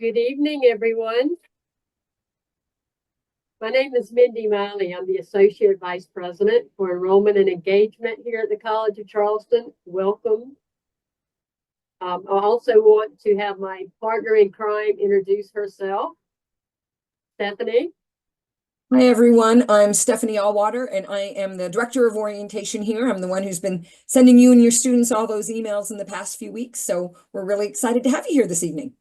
Good evening, everyone. My name is Mindy Miley. I'm the Associate Vice President for Enrollment and Engagement here at the College of Charleston. Welcome. I also want to have my partner in crime introduce herself. Stephanie. Hi, everyone. I'm Stephanie Auwaerter, and I am the Director of Orientation here. I'm the one who's been sending you and your students all those emails in the past few weeks, so we're really excited to have you here this evening.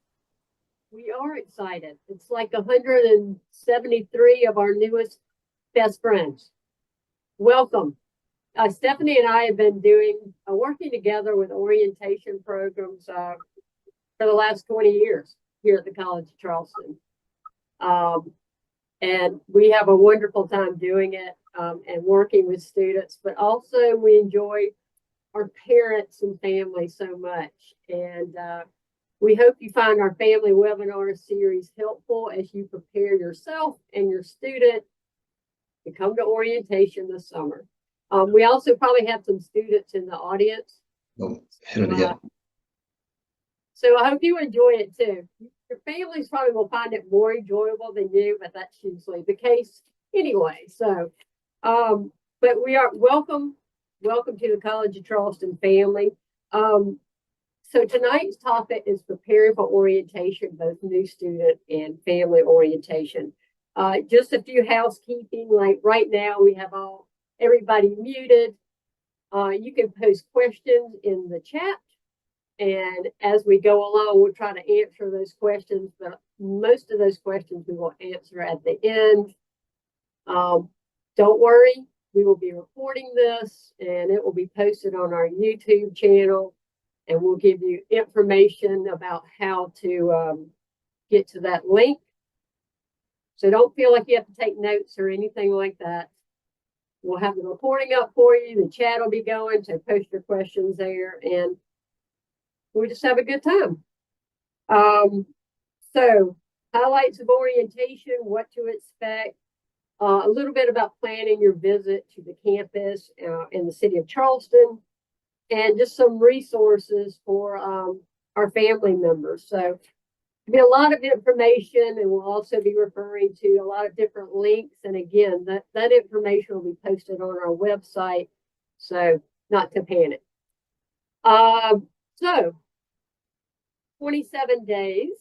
We are excited. It's like 173 of our newest best friends. Welcome. Stephanie and I have been working together with orientation programs for the last 20 years here at the College of Charleston. And we have a wonderful time doing it and working with students, but also we enjoy our parents and families so much. And we hope you find our family webinar series helpful as you prepare yourself and your student to come to orientation this summer. We also probably have some students in the audience. So I hope you enjoy it too. Your families probably will find it more enjoyable than you, but that's usually the case anyway. So, but we are welcome to the College of Charleston family. So tonight's topic is preparing for orientation, both new student and family orientation. Just a few housekeeping, like right now we have everybody muted. You can post questions in the chat. And as we go along, we'll try to answer those questions, but most of those questions we will answer at the end. Don't worry, we will be recording this and it will be posted on our YouTube channel, and we'll give you information about how to get to that link. So don't feel like you have to take notes or anything like that. We'll have the recording up for you. The chat will be going, so post your questions there, and we just have a good time. So highlights of orientation, what to expect, a little bit about planning your visit to the campus in the city of Charleston, and just some resources for our family members. So there'll be a lot of information, and we'll also be referring to a lot of different links. And again, that information will be posted on our website, so not to panic. So 27 days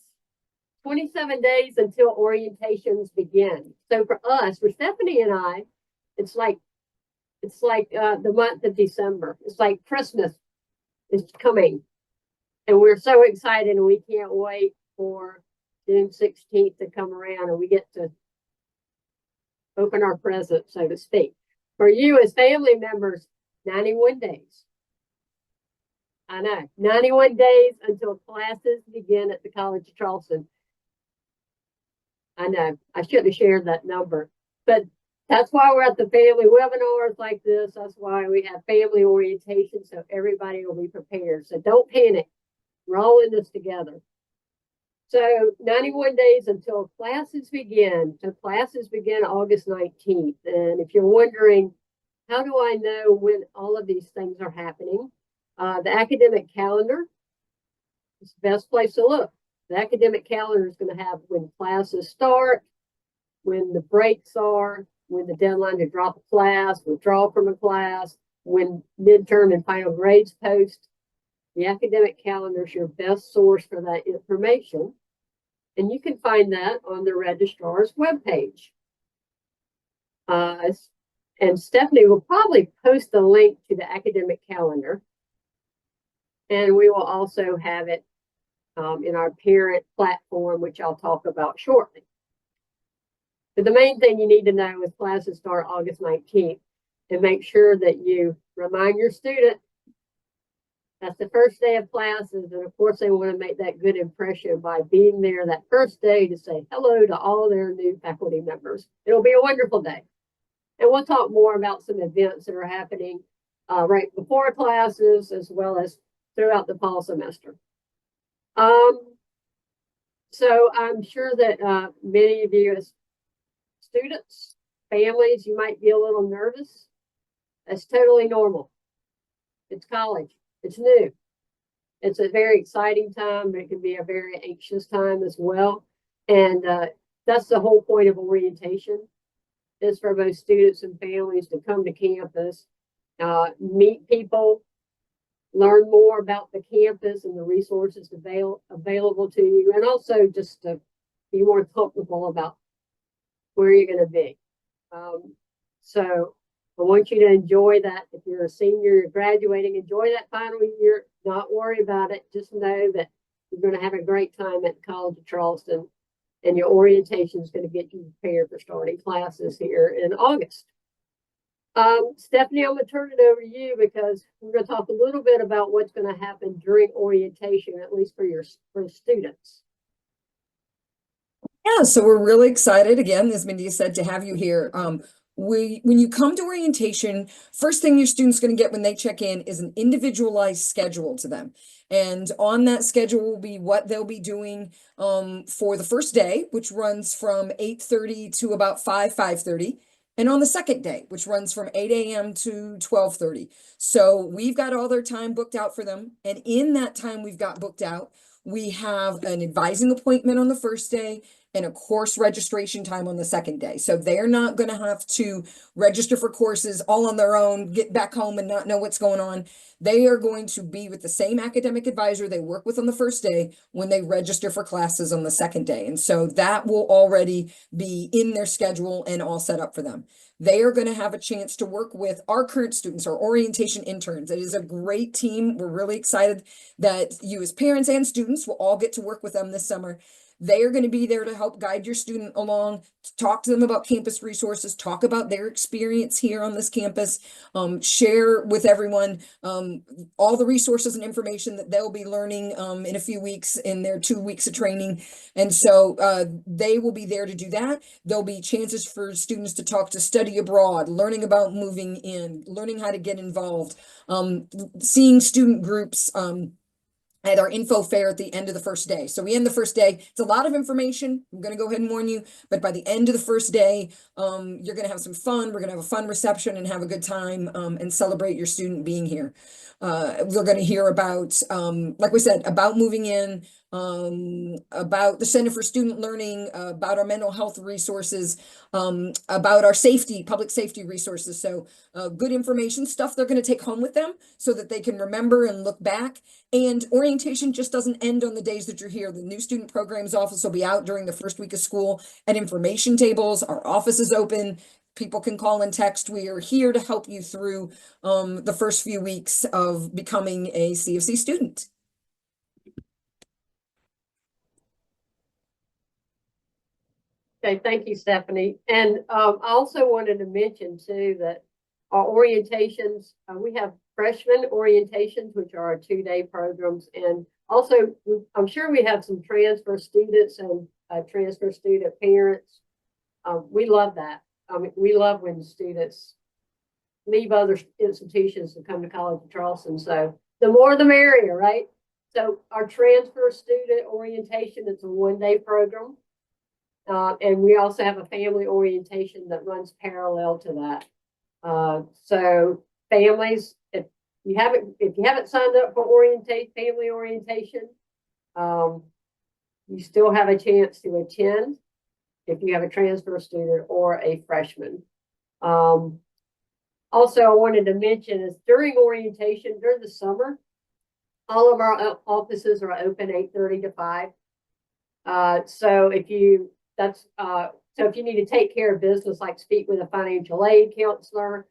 until orientations begin. So for us, for Stephanie and I, it's like the month of December. It's like Christmas is coming, and we're so excited, and we can't wait for June 16th to come around and we get to open our present, so to speak. For you as family members, 91 days. I know, 91 days until classes begin at the College of Charleston. I know, I shouldn't have shared that number, but that's why we're at the family webinars like this. That's why we have family orientation, so everybody will be prepared. So don't panic. We're all in this together. So 91 days until classes begin. So classes begin August 19th. And if you're wondering, how do I know when all of these things are happening? The academic calendar is the best place to look. The academic calendar is going to have when classes start, when the breaks are, when the deadline to drop a class, withdraw from a class, when midterm and final grades post. The academic calendar is your best source for that information. And you can find that on the registrar's webpage. And Stephanie will probably post the link to the academic calendar. And we will also have it in our parent platform, which I'll talk about shortly. But the main thing you need to know is classes start August 19th, and make sure that you remind your student that's the first day of classes. And of course, they want to make that good impression by being there that first day to say hello to all their new faculty members. It'll be a wonderful day. And we'll talk more about some events that are happening right before classes, as well as throughout the fall semester. So I'm sure that many of you as students, families, you might be a little nervous. That's totally normal. It's college. It's new. It's a very exciting time, but it can be a very anxious time as well. And that's the whole point of orientation, is for both students and families to come to campus, meet people, learn more about the campus and the resources available to you, and also just to be more comfortable about where you're going to be. So I want you to enjoy that. If you're a senior, you're graduating, enjoy that final year. Not worry about it. Just know that you're going to have a great time at the College of Charleston, and your orientation is going to get you prepared for starting classes here in August. Stephanie, I'm going to turn it over to you because we're going to talk a little bit about what's going to happen during orientation, at least for students. Yeah, so we're really excited, again, as Mindy said, to have you here. When you come to orientation, first thing your student's going to get when they check in is an individualized schedule to them. And on that schedule will be what they'll be doing for the first day, which runs from 8:30 to about 5:30. And on the second day, which runs from 8 a.m. to 12:30. So we've got all their time booked out for them. And in that time we've got booked out, we have an advising appointment on the first day and a course registration time on the second day. So they're not going to have to register for courses all on their own, get back home and not know what's going on. They are going to be with the same academic advisor they work with on the first day when they register for classes on the second day. And so that will already be in their schedule and all set up for them. They are going to have a chance to work with our current students, our orientation interns. It is a great team. We're really excited that you as parents and students will all get to work with them this summer. They are going to be there to help guide your student along, talk to them about campus resources, talk about their experience here on this campus, share with everyone all the resources and information that they'll be learning in a few weeks in their 2 weeks of training. And so they will be there to do that. There'll be chances for students to talk to study abroad, learning about moving in, learning how to get involved, seeing student groups, at our info fair at the end of the first day. So we end the first day. It's a lot of information. I'm going to go ahead and warn you, but by the end of the first day, you're going to have some fun. We're going to have a fun reception and have a good time and celebrate your student being here. We're going to hear about, like we said, about moving in, about the Center for Student Learning, about our mental health resources, about our public safety resources. So good information, stuff they're going to take home with them so that they can remember and look back. And orientation just doesn't end on the days that you're here. The new student programs office will be out during the first week of school at information tables. Our office is open. People can call and text. We are here to help you through the first few weeks of becoming a CFC student. Okay, thank you, Stephanie. And I also wanted to mention too that our orientations, we have freshman orientations, which are our 2-day programs. And also, I'm sure we have some transfer students and transfer student parents. We love that. We love when students leave other institutions to come to College of Charleston. So the more the merrier, right? So our transfer student orientation, it's a 1-day program. And we also have a family orientation that runs parallel to that. So families, if you haven't signed up for family orientation, you still have a chance to attend if you have a transfer student or a freshman. Also, I wanted to mention is during orientation, during the summer, all of our offices are open 8:30 to 5. So if you need to take care of business, like speak with a financial aid counselor,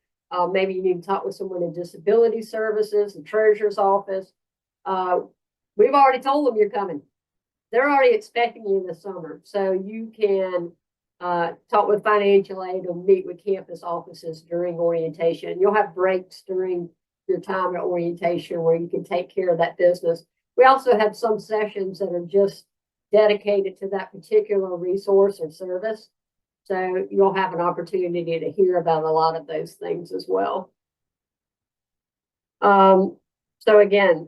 maybe you need to talk with someone in disability services, the treasurer's office. We've already told them you're coming. They're already expecting you in the summer. So you can talk with financial aid or meet with campus offices during orientation. You'll have breaks during your time at orientation where you can take care of that business. We also have some sessions that are just dedicated to that particular resource or service. So you'll have an opportunity to hear about a lot of those things as well. So again,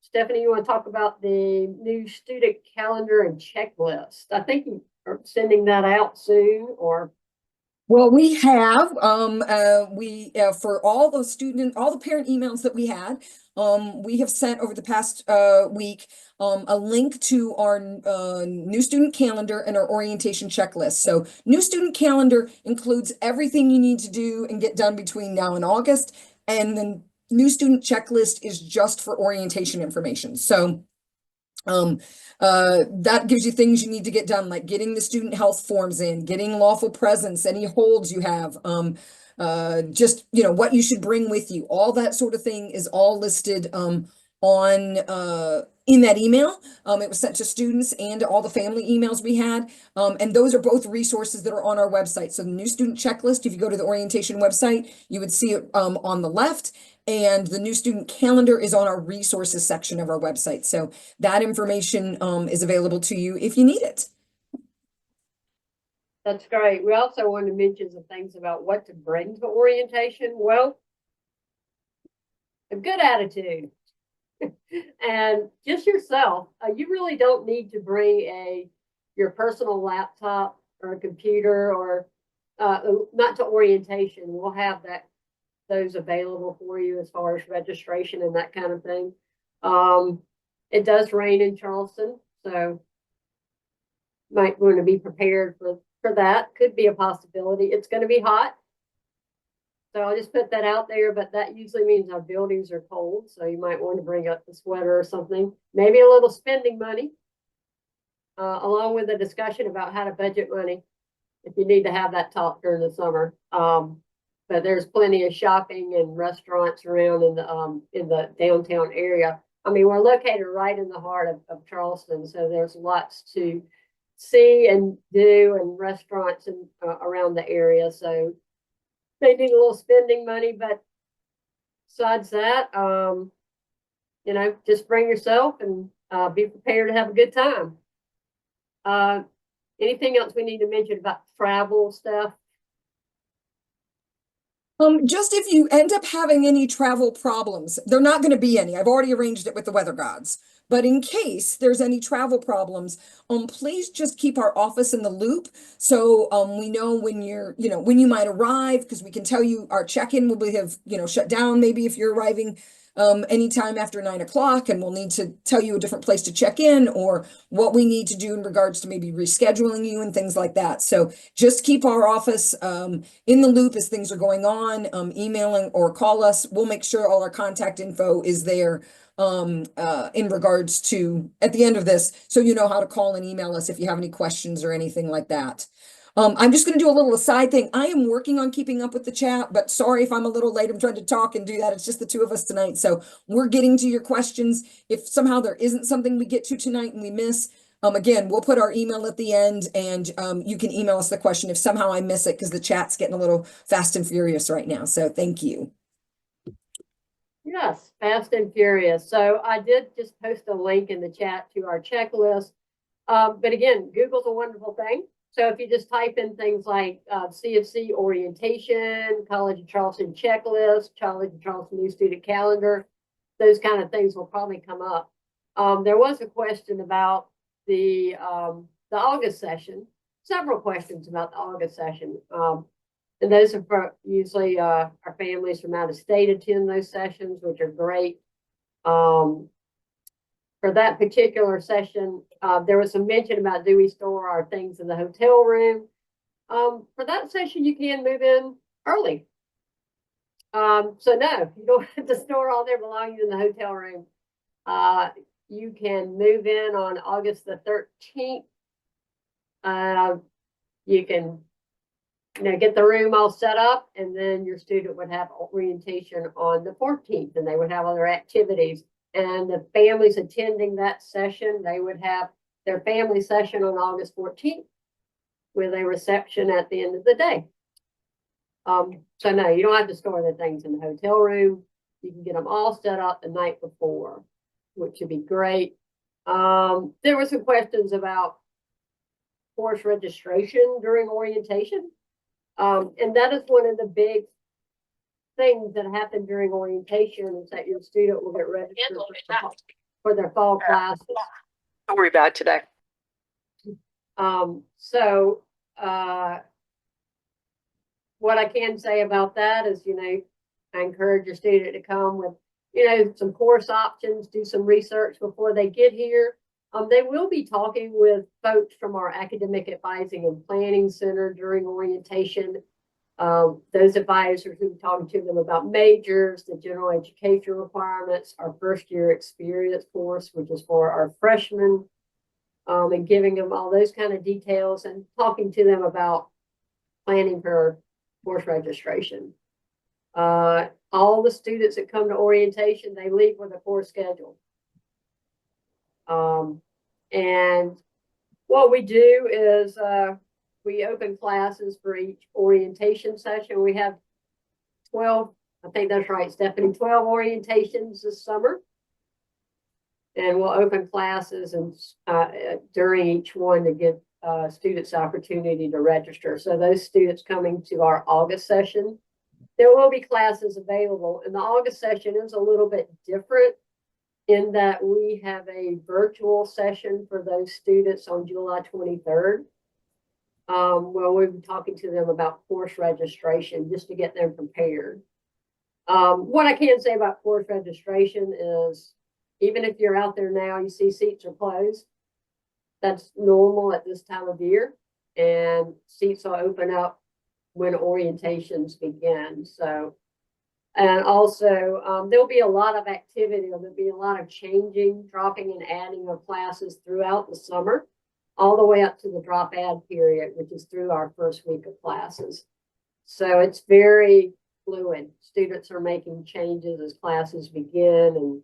Stephanie, you want to talk about the new student calendar and checklist? I think you are sending that out soon, or? Well, we have, for all the parent emails that we had, we have sent over the past week a link to our new student calendar and our orientation checklist. So new student calendar includes everything you need to do and get done between now and August. And the new student checklist is just for orientation information. So that gives you things you need to get done, like getting the student health forms in, getting lawful presence, any holds you have, just, you know, what you should bring with you, all that sort of thing is all listed, in that email. It was sent to students and all the family emails we had. And those are both resources that are on our website. So the new student checklist, if you go to the orientation website, you would see it, on the left. And the new student calendar is on our resources section of our website. So that information is available to you if you need it. That's great. We also want to mention some things about what to bring to orientation. Well, a good attitude and just yourself. You really don't need to bring your personal laptop or a computer or not to orientation. We'll have those available for you as far as registration and that kind of thing. It does rain in Charleston, so might want to be prepared for that. Could be a possibility. It's going to be hot, so I'll just put that out there, but that usually means our buildings are cold, so you might want to bring up the sweater or something, maybe a little spending money, along with a discussion about how to budget money if you need to have that talk during the summer. But there's plenty of shopping and restaurants around in the downtown area. I mean, we're located right in the heart of Charleston, so there's lots to see and do, and restaurants and around the area. So they need a little spending money, but besides that, you know, just bring yourself and be prepared to have a good time. Anything else we need to mention about travel stuff? Just if you end up having any travel problems, there are not going to be any. I've already arranged it with the weather gods. But in case there's any travel problems, please just keep our office in the loop. So we know when when you might arrive, because we can tell you our check-in will have, shut down maybe if you're arriving anytime after 9 o'clock, and we'll need to tell you a different place to check in, or what we need to do in regards to maybe rescheduling you and things like that. So just keep our office in the loop as things are going on, emailing or call us. We'll make sure all our contact info is there in regards to at the end of this, so you know how to call and email us if you have any questions or anything like that. I'm just going to do a little aside thing. I am working on keeping up with the chat, but sorry if I'm a little late. I'm trying to talk and do that. It's just the two of us tonight. So we're getting to your questions. If somehow there isn't something we get to tonight and we miss, again, we'll put our email at the end, and you can email us the question if somehow I miss it, because the chat's getting a little fast and furious right now. So thank you. Yes, fast and furious. So I did just post a link in the chat to our checklist. But again, Google's a wonderful thing. So if you just type in things like CFC orientation, College of Charleston checklist, College of Charleston new student calendar, those kind of things will probably come up. There was a question about the August session, several questions about the August session. And those are for usually our families from out of state attend those sessions, which are great. For that particular session, there was some mention about, do we store our things in the hotel room? For that session, you can move in early. So no, you don't have to store all their belongings in the hotel room. You can move in on August the 13th. You can get the room all set up, and then your student would have orientation on the 14th, and they would have other activities. And the families attending that session, they would have their family session on August 14th with a reception at the end of the day. So no, you don't have to store the things in the hotel room. You can get them all set up the night before, which would be great. There were some questions about course registration during orientation. And that is one of the big things that happen during orientation, is that your student will get registered for their fall classes. Don't worry about it today. So what I can say about that is, I encourage your student to come with, some course options, do some research before they get here. They will be talking with folks from our Academic Advising and Planning Center during orientation. Those advisors will be talking to them about majors, the general education requirements, our first year experience course, which is for our freshmen, and giving them all those kind of details and talking to them about planning for course registration. All the students that come to orientation, they leave with a course schedule. And what we do is we open classes for each orientation session. We have 12, I think that's right, Stephanie, 12 orientations this summer. And we'll open classes and during each one to give students the opportunity to register. So those students coming to our August session, there will be classes available. And the August session is a little bit different in that we have a virtual session for those students on July 23rd. Where we'll be talking to them about course registration just to get them prepared. What I can say about course registration is even if you're out there now, you see seats are closed. That's normal at this time of year, and seats will open up when orientations begin. So, and also there'll be a lot of activity. There'll be a lot of changing, dropping and adding of classes throughout the summer, all the way up to the drop add period, which is through our first week of classes. So it's very fluid. Students are making changes as classes begin. And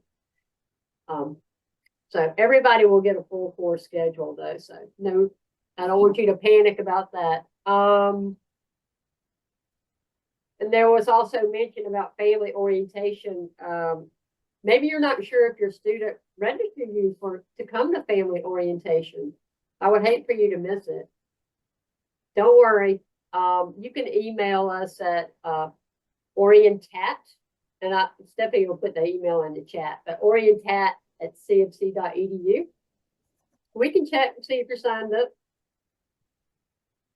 so everybody will get a full course schedule though. So no, I don't want you to panic about that. And there was also mention about family orientation. Maybe you're not sure if your student registered you to come to family orientation. I would hate for you to miss it. Don't worry. You can email us at orientat, and Stephanie will put the email in the chat, but orientat@cfc.edu. We can check and see if you're signed up.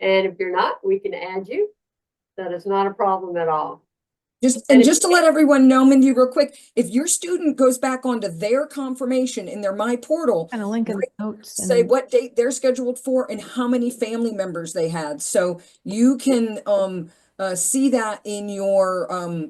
And if you're not, we can add you. That is not a problem at all. Just to let everyone know, Mindy, real quick, if your student goes back onto their confirmation in their My Portal, And a link in the notes. say what date they're scheduled for and how many family members they had. So you can see that in your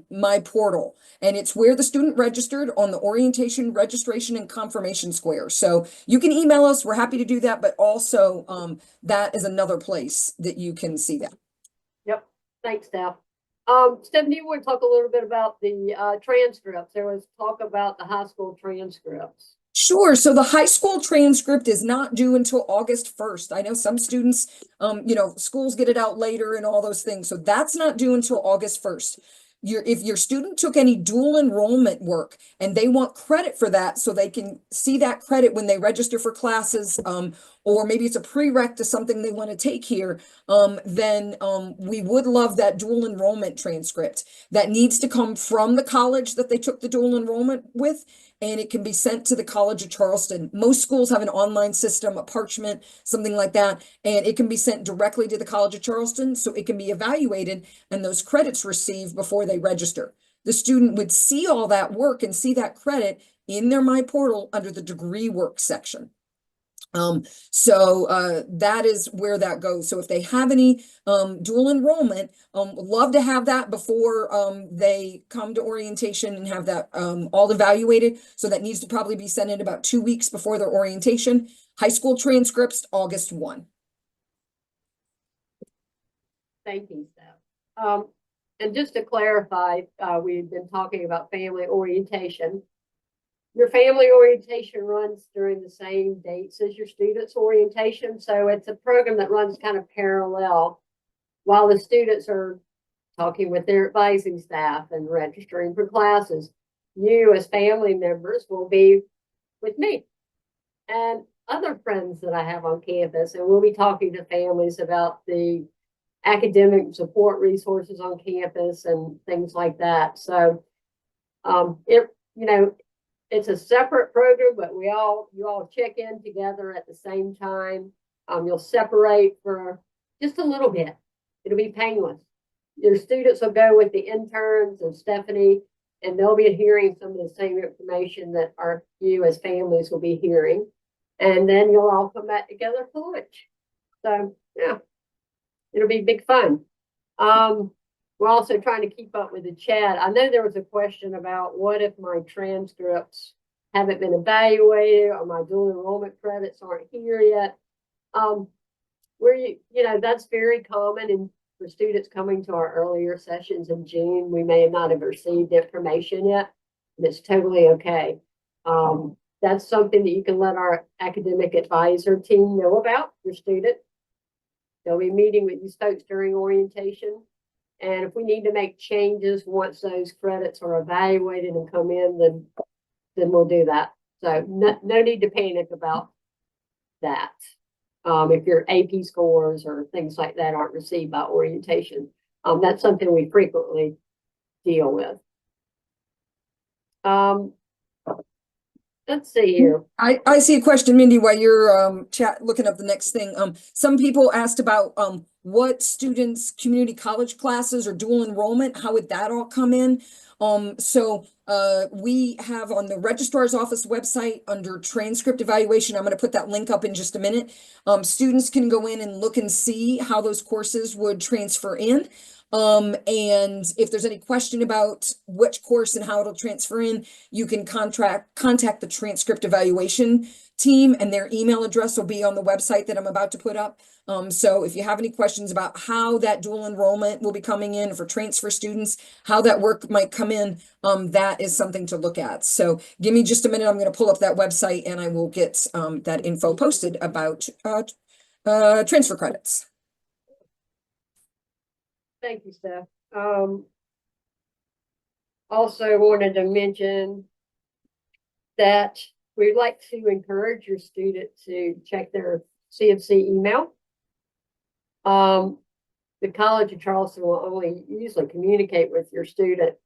My Portal. And it's where the student registered on the orientation, registration, and confirmation square. So you can email us. We're happy to do that. But also that is another place that you can see that. Yep. Thanks, Steph. Stephanie, you want to talk a little bit about the transcripts? There was talk about the high school transcripts. Sure. So the high school transcript is not due until August 1st. I know some students, schools get it out later and all those things. So that's not due until August 1st. If your student took any dual enrollment work and they want credit for that so they can see that credit when they register for classes, or maybe it's a prereq to something they want to take here, then we would love that dual enrollment transcript. That needs to come from the college that they took the dual enrollment with, and it can be sent to the College of Charleston. Most schools have an online system, a parchment, something like that, and it can be sent directly to the College of Charleston so it can be evaluated and those credits received before they register. The student would see all that work and see that credit in their My Portal under the degree work section. That is where that goes. So if they have any dual enrollment, love to have that before they come to orientation and have that all evaluated. So that needs to probably be sent in about 2 weeks before their orientation. High school transcripts, August 1. Thank you, Steph. And just to clarify, we've been talking about family orientation. Your family orientation runs during the same dates as your students' orientation. So it's a program that runs kind of parallel while the students are talking with their advising staff and registering for classes. You as family members will be with me and other friends that I have on campus, and we'll be talking to families about the academic support resources on campus and things like that. So it's a separate program, but you all check in together at the same time. You'll separate for just a little bit. It'll be painless. Your students will go with the interns and Stephanie and they'll be hearing some of the same information that you as families will be hearing. And then you'll all come back together for lunch. So yeah, it'll be big fun. We're also trying to keep up with the chat. I know there was a question about what if my transcripts haven't been evaluated or my dual enrollment credits aren't here yet. That's very common and for students coming to our earlier sessions in June, we may not have received information yet, and it's totally okay. That's something that you can let our academic advisor team know about your student. They'll be meeting with these folks during orientation. And if we need to make changes once those credits are evaluated and come in, then we'll do that. So no need to panic about that. If your AP scores or things like that aren't received by orientation, that's something we frequently deal with. Let's see here. I see a question, Mindy, while you're looking up the next thing. Some people asked about what students' community college classes or dual enrollment, how would that all come in? We have on the registrar's office website under transcript evaluation, I'm going to put that link up in just a minute. Students can go in and look and see how those courses would transfer in. And if there's any question about which course and how it'll transfer in, you can contact the transcript evaluation team, and their email address will be on the website that I'm about to put up. So if you have any questions about how that dual enrollment will be coming in for transfer students, how that work might come in, that is something to look at. So give me just a minute. I'm going to pull up that website and I will get that info posted about transfer credits. Thank you, Steph. Also wanted to mention that we'd like to encourage your student to check their CFC email. The College of Charleston will only usually communicate with your student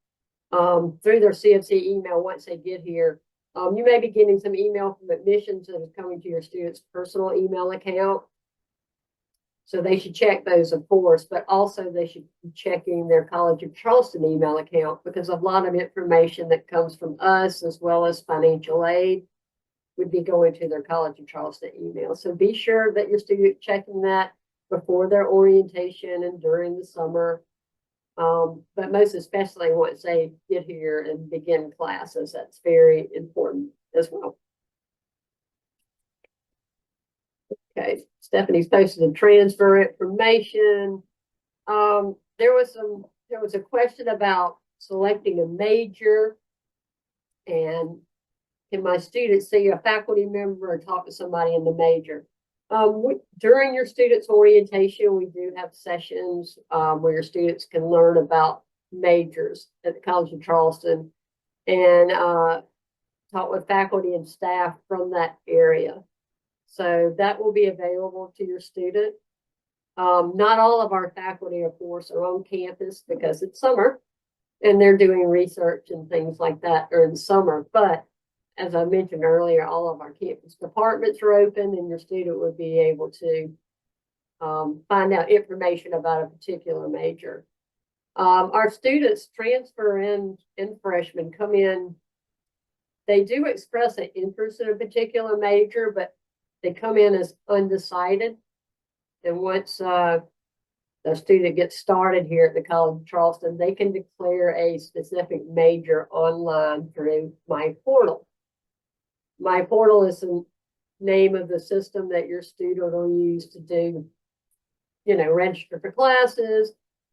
through their CFC email once they get here. You may be getting some email from admissions that is coming to your student's personal email account. So they should check those, of course, but also they should be checking their College of Charleston email account, because a lot of information that comes from us as well as financial aid would be going to their College of Charleston email. So be sure that your student checking that before their orientation and during the summer, but most especially once they get here and begin classes. That's very important as well. Okay, Stephanie's posted the transfer information. There was a question about selecting a major, and can my students see a faculty member or talk to somebody in the major? During your students' orientation, we do have sessions where your students can learn about majors at the College of Charleston and talk with faculty and staff from that area. So that will be available to your student. Not all of our faculty, of course, are on campus because it's summer and they're doing research and things like that during the summer. But as I mentioned earlier, all of our campus departments are open and your student would be able to find out information about a particular major. Our students transfer in freshmen come in. They do express an interest in a particular major, but they come in as undecided. And once the student gets started here at the College of Charleston, they can declare a specific major online through My Portal. My Portal is the name of the system that your student will use to do, register for classes,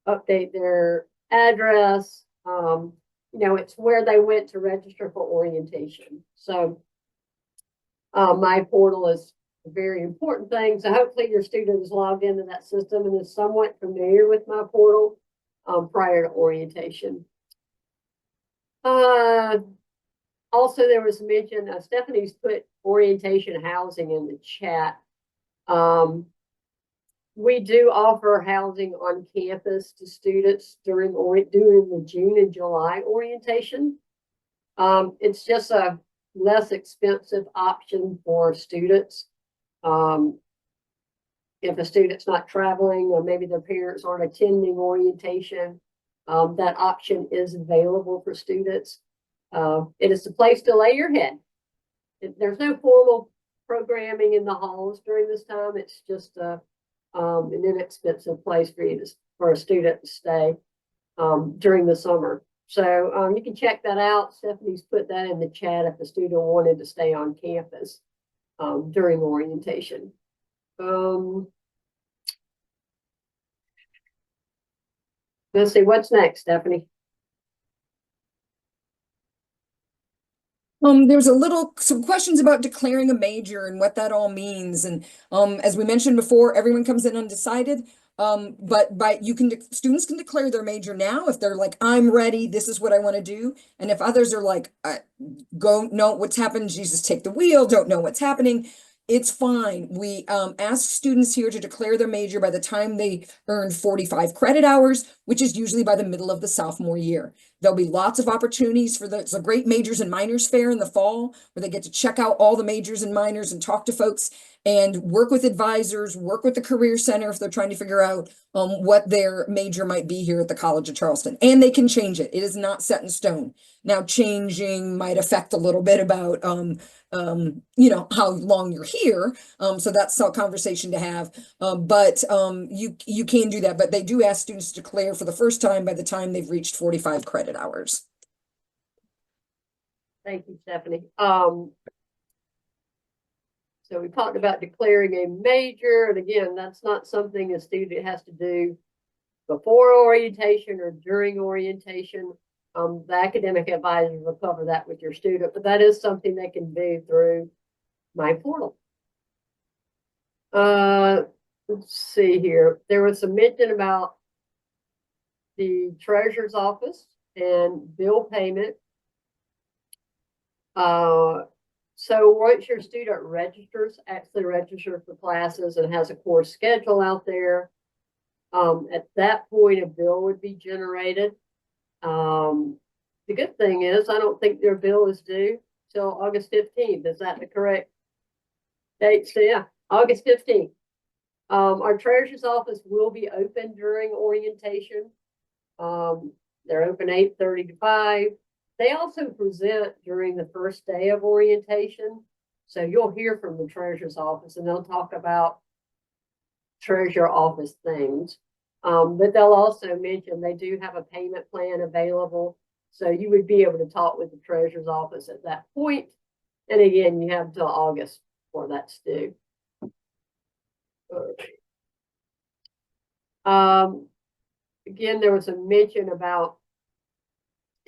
update their address. It's where they went to register for orientation. So My Portal is a very important thing. So hopefully your student is logged into that system and is somewhat familiar with My Portal prior to orientation. Also, there was mention, Stephanie's put orientation housing in the chat. We do offer housing on campus to students during the June and July orientation. It's just a less expensive option for students. If a student's not traveling or maybe their parents aren't attending orientation, that option is available for students. It is the place to lay your head. There's no formal programming in the halls during this time. It's just an inexpensive place for a student to stay during the summer. So you can check that out. Stephanie's put that in the chat if the student wanted to stay on campus during orientation. Let's see, what's next, Stephanie? There's some questions about declaring a major and what that all means. And as we mentioned before, everyone comes in undecided. But students can declare their major now if they're like, I'm ready, this is what I want to do. And if others are like, no, what's happened? Jesus, take the wheel, don't know what's happening. It's fine. We ask students here to declare their major by the time they earn 45 credit hours, which is usually by the middle of the sophomore year. There'll be lots of opportunities for the great majors and minors fair in the fall, where they get to check out all the majors and minors and talk to folks and work with advisors, work with the Career Center if they're trying to figure out what their major might be here at the College of Charleston. And they can change it. It is not set in stone. Now, changing might affect a little bit about how long you're here. So that's a conversation to have. But you can do that. But they do ask students to declare for the first time by the time they've reached 45 credit hours. Thank you, Stephanie. So we talked about declaring a major, and again, that's not something a student has to do before orientation or during orientation. The academic advisor will cover that with your student, but that is something they can do through my portal. Let's see here. There was some mention about the treasurer's office and bill payment. So once your student actually registers for classes and has a course schedule out there, at that point, a bill would be generated. The good thing is, I don't think their bill is due till August 15th. Is that the correct date? So yeah, August 15th. Our treasurer's office will be open during orientation. They're open 8:30 to 5. They also present during the first day of orientation. So you'll hear from the treasurer's office and they'll talk about treasurer office things. But they'll also mention they do have a payment plan available. So you would be able to talk with the treasurer's office at that point. And again, you have until August for that's due. Again, there was a mention about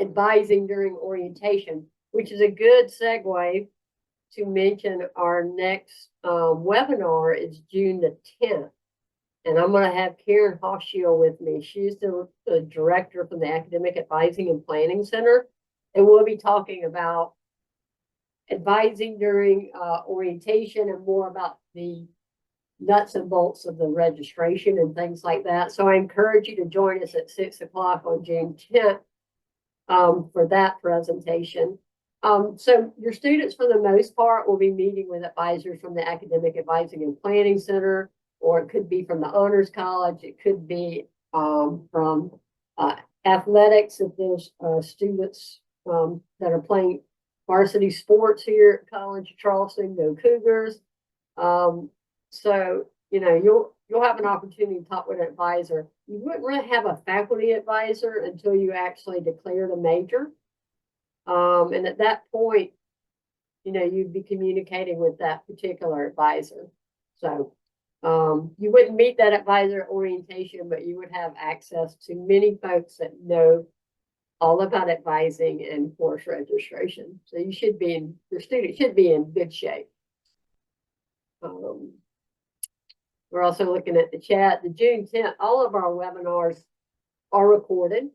advising during orientation, which is a good segue to mention our next webinar is June the 10th. And I'm going to have Karen Hochschild with me. She's the director from the Academic Advising and Planning Center. And we'll be talking about advising during orientation and more about the nuts and bolts of the registration and things like that. So I encourage you to join us at 6 o'clock on June 10th. For that presentation. So your students, for the most part, will be meeting with advisors from the Academic Advising and Planning Center, or it could be from the Honors College. It could be from athletics if there's students that are playing varsity sports here at College of Charleston, go Cougars. So, you know, you'll have an opportunity to talk with an advisor. You wouldn't really have a faculty advisor until you actually declared a major. And at that point, you know, you'd be communicating with that particular advisor. So you wouldn't meet that advisor at orientation, but you would have access to many folks that know all about advising and course registration. So you should be your student should be in good shape. We're also looking at the chat. The June 10th, all of our webinars are recorded.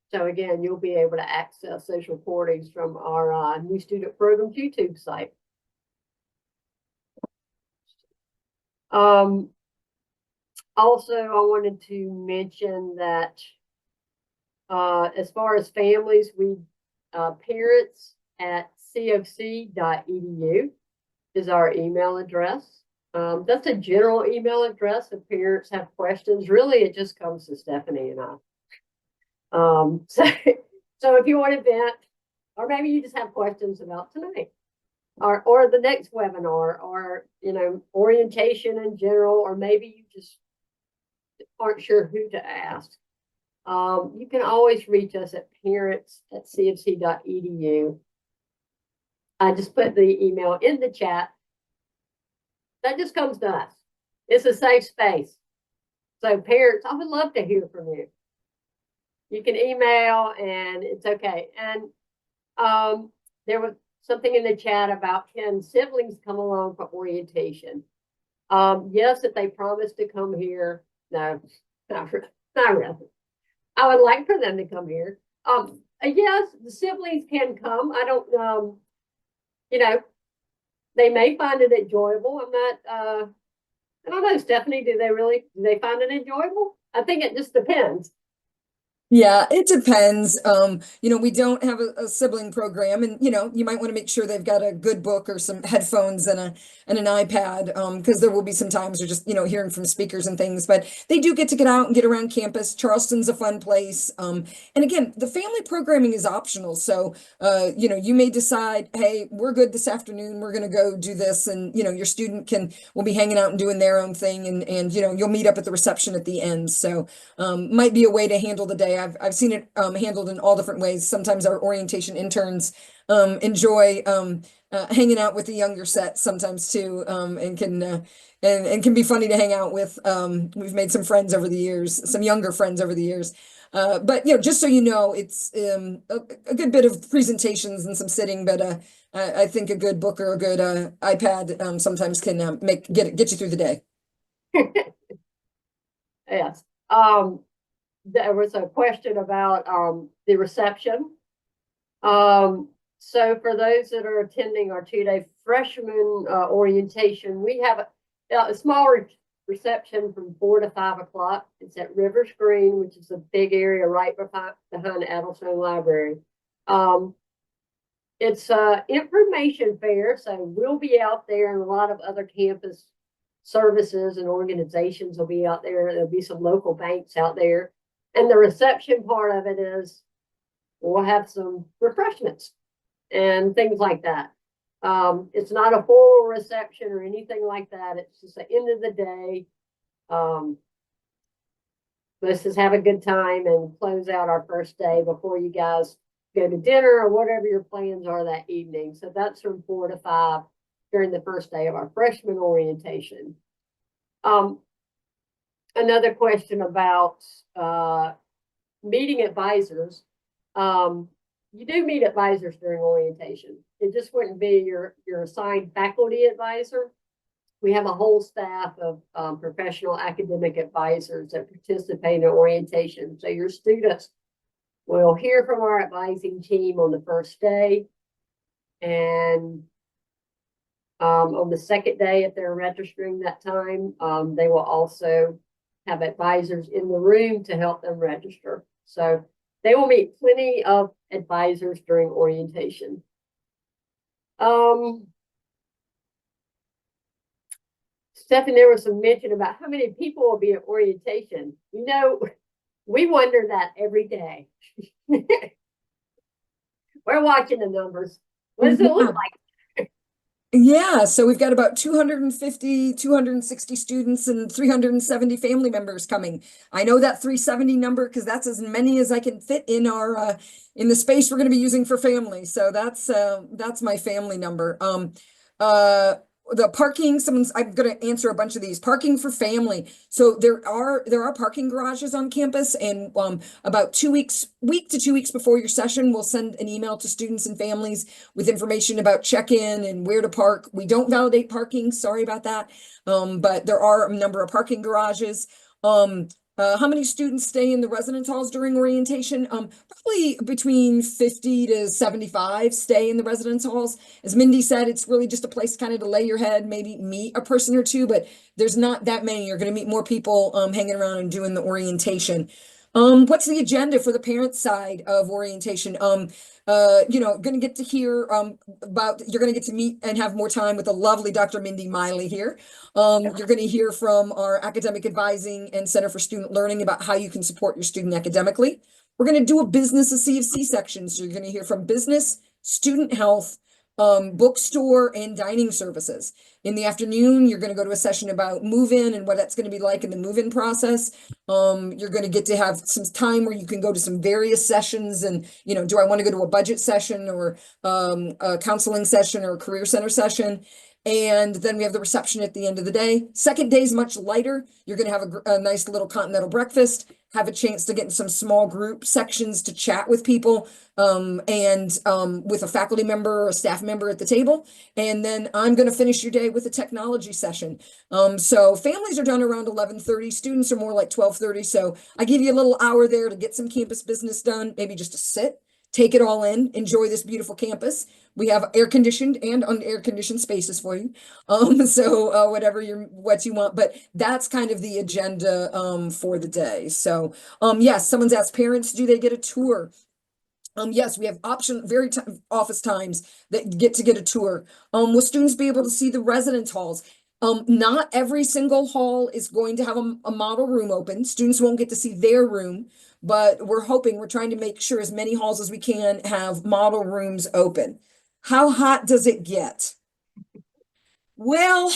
So again, you'll be able to access those recordings from our New Student Programs YouTube site. Also, I wanted to mention that as far as families, parents at coc.edu is our email address. That's a general email address. If parents have questions, really, it just comes to Stephanie and I. So, so if you want to vent, or maybe you just have questions about tonight, or the next webinar, or, you know, orientation in general, or maybe you just aren't sure who to ask, you can always reach us at parents@cfc.edu. I just put the email in the chat. That just comes to us. It's a safe space. So parents, I would love to hear from you. You can email and it's okay. And there was something in the chat about, can siblings come along for orientation? Yes, if they promise to come here. No, not really. I would like for them to come here. Yes, the siblings can come. I don't, you know, they may find it enjoyable. I'm not, I don't know, Stephanie, do they find it enjoyable? I think it just depends. Yeah, it depends. You know, we don't have a sibling program, and you know, you might want to make sure they've got a good book or some headphones and an iPad, because there will be some times they're just, you know, hearing from speakers and things, but they do get to get out and get around campus. Charleston's a fun place. And again, the family programming is optional. So you know, you may decide, hey, we're good this afternoon, we're gonna go do this, and you know, your student will be hanging out and doing their own thing, and you know, you'll meet up at the reception at the end. So might be a way to handle the day. I've seen it handled in all different ways. Sometimes our orientation interns enjoy hanging out with the younger set sometimes too, and can be funny to hang out with. We've made some friends over the years, some younger friends over the years. But you know, just so you know, it's a good bit of presentations and some sitting, but I think a good book or a good iPad sometimes can get you through the day. Yes. There was a question about the reception. So for those that are attending our 2-day freshman orientation, we have a small reception from 4 to 5 o'clock. It's at Rivers Green, which is a big area right behind the Addlestone Library. It's an information fair, so we'll be out there, and a lot of other campus services and organizations will be out there. There'll be some local banks out there. And the reception part of it is we'll have some refreshments and things like that. It's not a full reception or anything like that. It's just the end of the day. Let's just have a good time and close out our first day before you guys go to dinner or whatever your plans are that evening. So that's from 4 to 5 during the first day of our freshman orientation. Another question about meeting advisors. You do meet advisors during orientation. It just wouldn't be your assigned faculty advisor. We have a whole staff of professional academic advisors that participate in orientation. So your students will hear from our advising team on the first day, and on the second day, if they're registering that time, they will also have advisors in the room to help them register. So they will meet plenty of advisors during orientation. Stephanie, there was some mention about how many people will be at orientation. You know, we wonder that every day. We're watching the numbers. What does it look like? Yeah, so we've got about 250, 260 students and 370 family members coming. I know that 370 number because that's as many as I can fit in our in the space we're going to be using for family. So that's my family number. The parking, I'm going to answer a bunch of these. Parking for family. So there are parking garages on campus, and about week to 2 weeks before your session, we'll send an email to students and families with information about check-in and where to park. We don't validate parking, sorry about that. But there are a number of parking garages. How many students stay in the residence halls during orientation? Probably between 50 to 75 stay in the residence halls. As Mindy said, it's really just a place kind of to lay your head, maybe meet a person or two, but there's not that many. You're going to meet more people hanging around and doing the orientation. What's the agenda for the parent side of orientation? You know, going to get to hear you're going to get to meet and have more time with the lovely Dr. Mindy Miley here. You're going to hear from our academic advising and Center for Student Learning about how you can support your student academically. We're going to do a business, a CFC section. So you're going to hear from business, student health, bookstore, and dining services. In the afternoon, you're going to go to a session about move-in and what that's going to be like in the move-in process. You're going to get to have some time where you can go to some various sessions and, you know, do I want to go to a budget session or a counseling session or a career center session? And then we have the reception at the end of the day. Second day is much lighter. You're going to have a nice little continental breakfast, have a chance to get in some small group sections to chat with people and with a faculty member or a staff member at the table. And then I'm going to finish your day with a technology session. So families are done around 11:30. Students are more like 12:30. So I give you a little hour there to get some campus business done, maybe just to sit, take it all in, enjoy this beautiful campus. We have air conditioned and un-air conditioned spaces for you. So whatever what you want, but that's kind of the agenda for the day. So yes, someone's asked parents, do they get a tour? Yes, we have office times that get a tour. Will students be able to see the residence halls? Not every single hall is going to have a model room open. Students won't get to see their room, but we're trying to make sure as many halls as we can have model rooms open. How hot does it get? Well,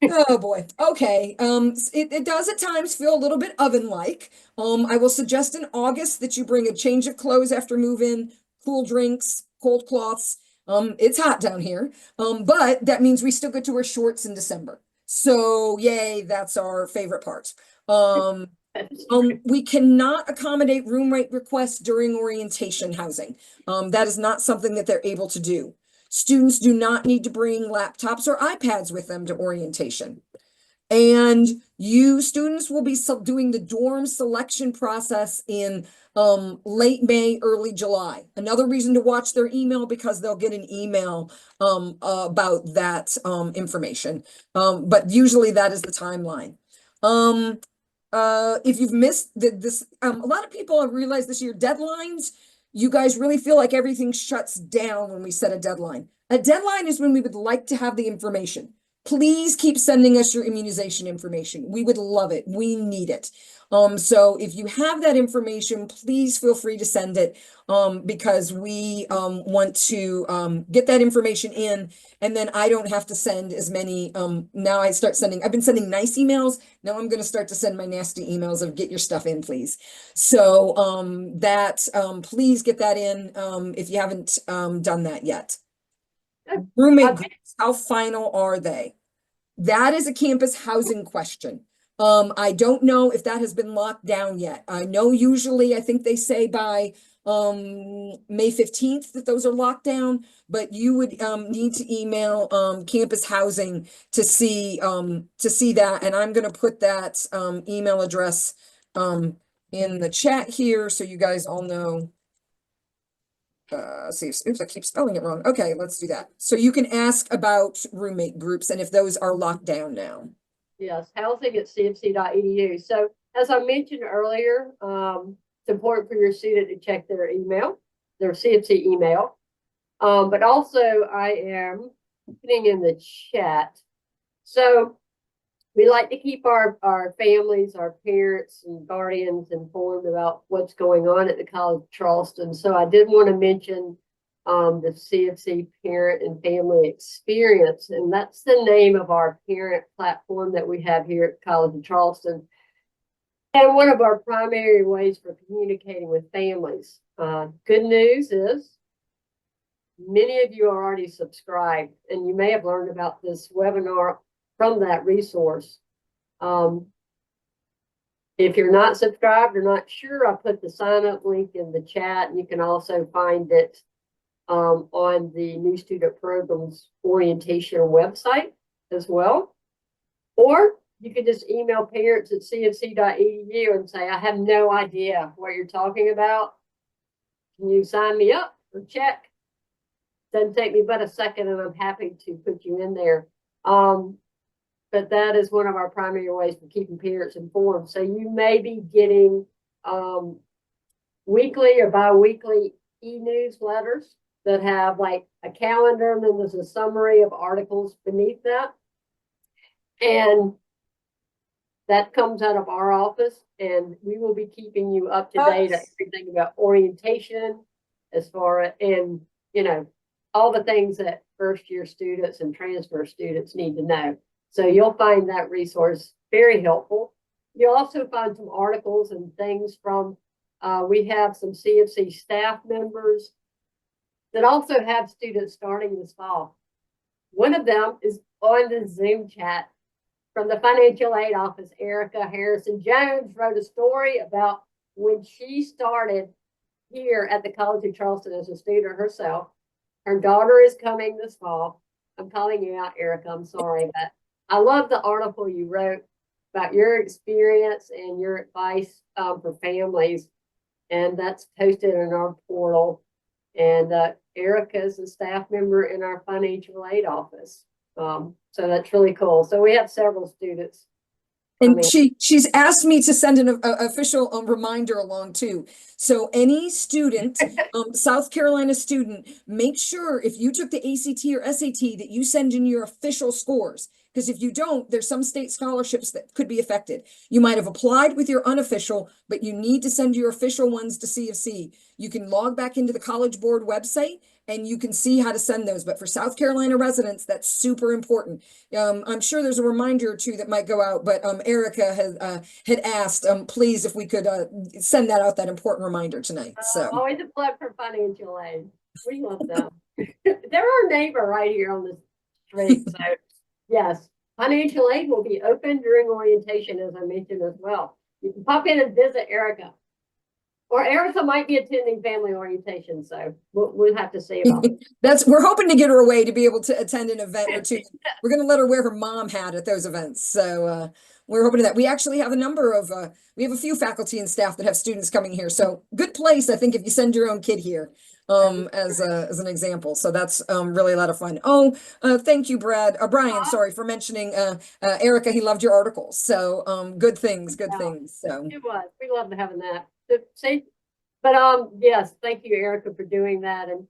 oh boy. Okay. It does at times feel a little bit oven-like. I will suggest in August that you bring a change of clothes after move-in, cool drinks, cold cloths. It's hot down here. But that means we still get to wear shorts in December. So yay, that's our favorite part. We cannot accommodate room rate requests during orientation housing. That is not something that they're able to do. Students do not need to bring laptops or iPads with them to orientation. And you students will be doing the dorm selection process in late May, early July. Another reason to watch their email because they'll get an email about that information. But usually that is the timeline. If you've missed this, a lot of people have realized this year deadlines, you guys really feel like everything shuts down when we set a deadline. A deadline is when we would like to have the information. Please keep sending us your immunization information. We would love it. We need it. So if you have that information, please feel free to send it because we want to get that information in, and then I don't have to send as many. Now I've been sending nice emails. Now I'm going to start to send my nasty emails of get your stuff in, please. So please get that in if you haven't done that yet. Roommate groups, how final are they? That is a campus housing question. I don't know if that has been locked down yet. I know usually I think they say by May 15th that those are locked down, but you would need to email campus housing to see that. And I'm going to put that email address in the chat here so you guys all know. Oops, I keep spelling it wrong. Okay, let's do that. So you can ask about roommate groups and if those are locked down now. Yes, housing at cfc.edu. So as I mentioned earlier, it's important for your student to check their email, their CFC email. But also I am putting in the chat. So we like to keep our families, our parents and guardians informed about what's going on at the College of Charleston. So I did want to mention the CFC Parent and Family Experience, and that's the name of our parent platform that we have here at College of Charleston. And one of our primary ways for communicating with families. Good news is many of you are already subscribed, and you may have learned about this webinar from that resource. If you're not subscribed or not sure, I put the sign up link in the chat, and you can also find it on the New Student Programs Orientation website as well. Or you can just email parents at cfc.edu and say, I have no idea what you're talking about. Can you sign me up or check? Doesn't take me but a second, and I'm happy to put you in there. But that is one of our primary ways for keeping parents informed. So you may be getting weekly or bi-weekly e-newsletters that have like a calendar, and then there's a summary of articles beneath that. And that comes out of our office, and we will be keeping you up to date on everything about orientation as far as, and, you know, all the things that first year students and transfer students need to know. So you'll find that resource very helpful. You'll also find some articles and things from, we have some CFC staff members that also have students starting this fall. One of them is on the Zoom chat from the financial aid office. Erica Harrison Jones wrote a story about when she started here at the College of Charleston as a student herself. Her daughter is coming this fall. I'm calling you out, Erica. I'm sorry, but I love the article you wrote about your experience and your advice for families. And that's posted in our portal. And Erica is a staff member in our financial aid office. So that's really cool. So we have several students. And she's asked me to send an official reminder along too. So any student, South Carolina student, make sure if you took the ACT or SAT that you send in your official scores. Because if you don't, there's some state scholarships that could be affected. You might have applied with your unofficial, but you need to send your official ones to CFC. You can log back into the College Board website and you can see how to send those. But for South Carolina residents, that's super important. I'm sure there's a reminder or two that might go out, but Erica had asked, please, if we could send that out, that important reminder tonight. So always a plug for financial aid. We love them. They're our neighbor right here on the street. So yes, financial aid will be open during orientation, as I mentioned as well. You can pop in and visit Erica. Or Erica might be attending family orientation, so we'll have to see about it. We're hoping to get her away to be able to attend an event or two. We're going to let her wear her mom hat at those events. So we're hoping that we actually have a number of, we have a few faculty and staff that have students coming here. So good place, I think, if you send your own kid here as an example. So that's really a lot of fun. Oh, thank you, Brian, sorry for mentioning Erica. He loved your articles. So good things. So it was. We loved having that. See, but yes, thank you, Erica, for doing that, and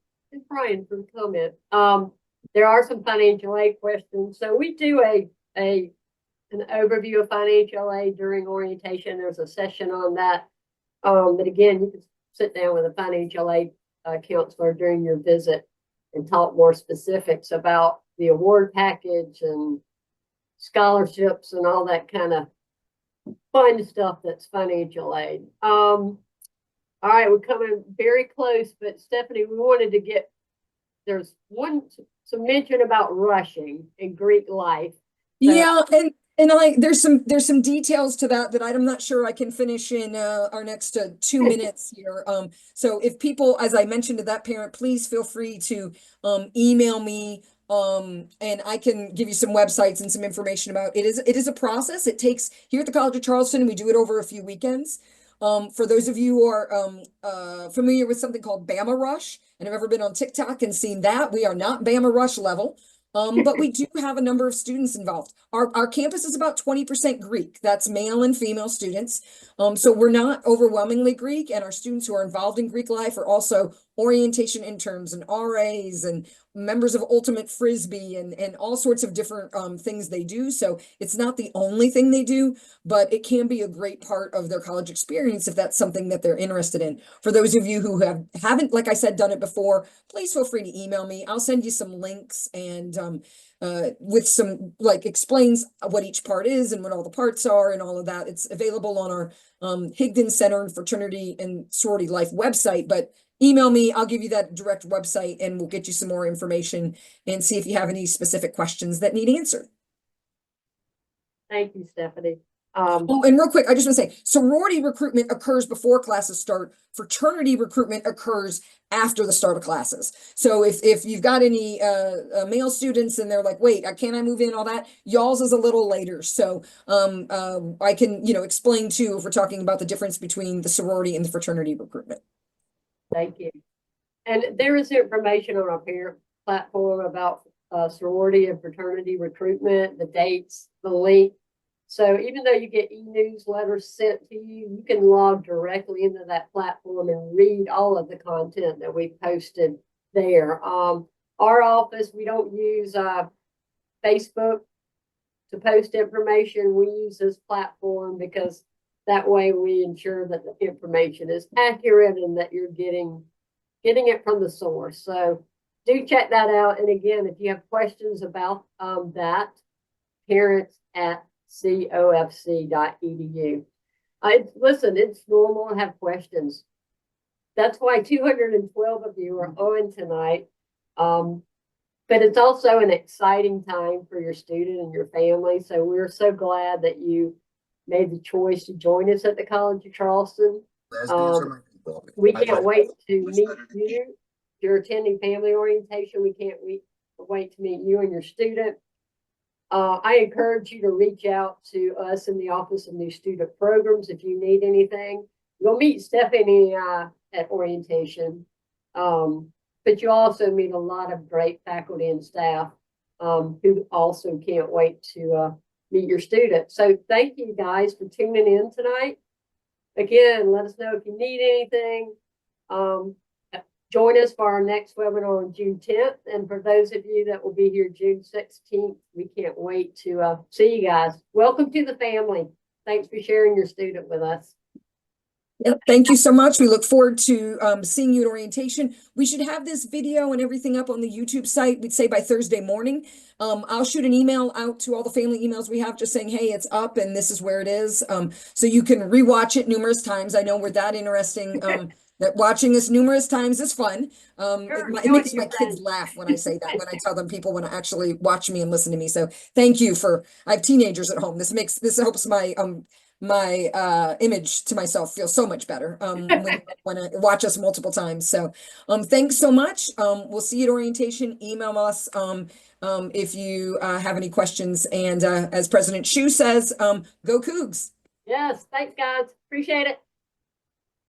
Brian for the comment. There are some financial aid questions, so we do an overview of financial aid during orientation. There's a session on that. But again, you can sit down with a financial aid counselor during your visit and talk more specifics about the award package and scholarships and all that kind of fun stuff that's financial aid. All right, we're coming very close, but Stephanie, we wanted to get, there's some mention about rushing in Greek life. Yeah, and there's some details to that I'm not sure I can finish in our next 2 minutes here. So if people, as I mentioned to that parent, please feel free to email me. And I can give you some websites and some information about it. It is a process. It takes, here at the College of Charleston, we do it over a few weekends. For those of you who are familiar with something called Bama Rush and have ever been on TikTok and seen that, we are not Bama Rush level. But we do have a number of students involved. Our campus is about 20% Greek. That's male and female students. So we're not overwhelmingly Greek, and our students who are involved in Greek life are also orientation interns and RAs and members of Ultimate Frisbee and all sorts of different things they do. So it's not the only thing they do, but it can be a great part of their college experience if that's something that they're interested in. For those of you who haven't, like I said, done it before, please feel free to email me. I'll send you some links and with some, like, explains what each part is and what all the parts are and all of that. It's available on our Higdon Center and Fraternity and Sorority Life website, but email me, I'll give you that direct website and we'll get you some more information and see if you have any specific questions that need answered. Thank you, Stephanie. Oh, and real quick, I just want to say, sorority recruitment occurs before classes start. Fraternity recruitment occurs after the start of classes. So if you've got any male students and they're like, wait, can I move in, all that, y'all's is a little later. So I can, explain too, if we're talking about the difference between the sorority and the fraternity recruitment. Thank you. And there is information on our parent platform about sorority and fraternity recruitment, the dates, the link. So even though you get e-newsletters sent to you, you can log directly into that platform and read all of the content that we posted there. Our office, we don't use Facebook to post information, we use this platform because that way we ensure that the information is accurate and that you're getting it from the source. So do check that out. And again, if you have questions about that, parents@cofc.edu. Listen, it's normal to have questions. That's why 212 of you are on tonight. But it's also an exciting time for your student and your family. So we're so glad that you made the choice to join us at the College of Charleston. We can't wait to meet you. If you're attending family orientation, we can't wait to meet you and your student. I encourage you to reach out to us in the Office of New Student Programs if you need anything. You'll meet Stephanie at orientation, but you also meet a lot of great faculty and staff who also can't wait to meet your students. So thank you guys for tuning in tonight. Again, let us know if you need anything. Join us for our next webinar on June 10th. And for those of you that will be here June 16th, we can't wait to see you guys. Welcome to the family. Thanks for sharing your student with us. Yep, thank you so much. We look forward to seeing you at orientation. We should have this video and everything up on the YouTube site, we'd say by Thursday morning. I'll shoot an email out to all the family emails we have just saying, hey, it's up and this is where it is. So you can rewatch it numerous times. I know we're that interesting. That watching this numerous times is fun. It makes my kids laugh when I say that, when I tell them people want to actually watch me and listen to me. So thank you I have teenagers at home. This helps my image to myself feel so much better when I watch us multiple times. So thanks so much. We'll see you at orientation. Email us if you have any questions. And as President Shu says, go Cougs. Yes, thanks guys. Appreciate it.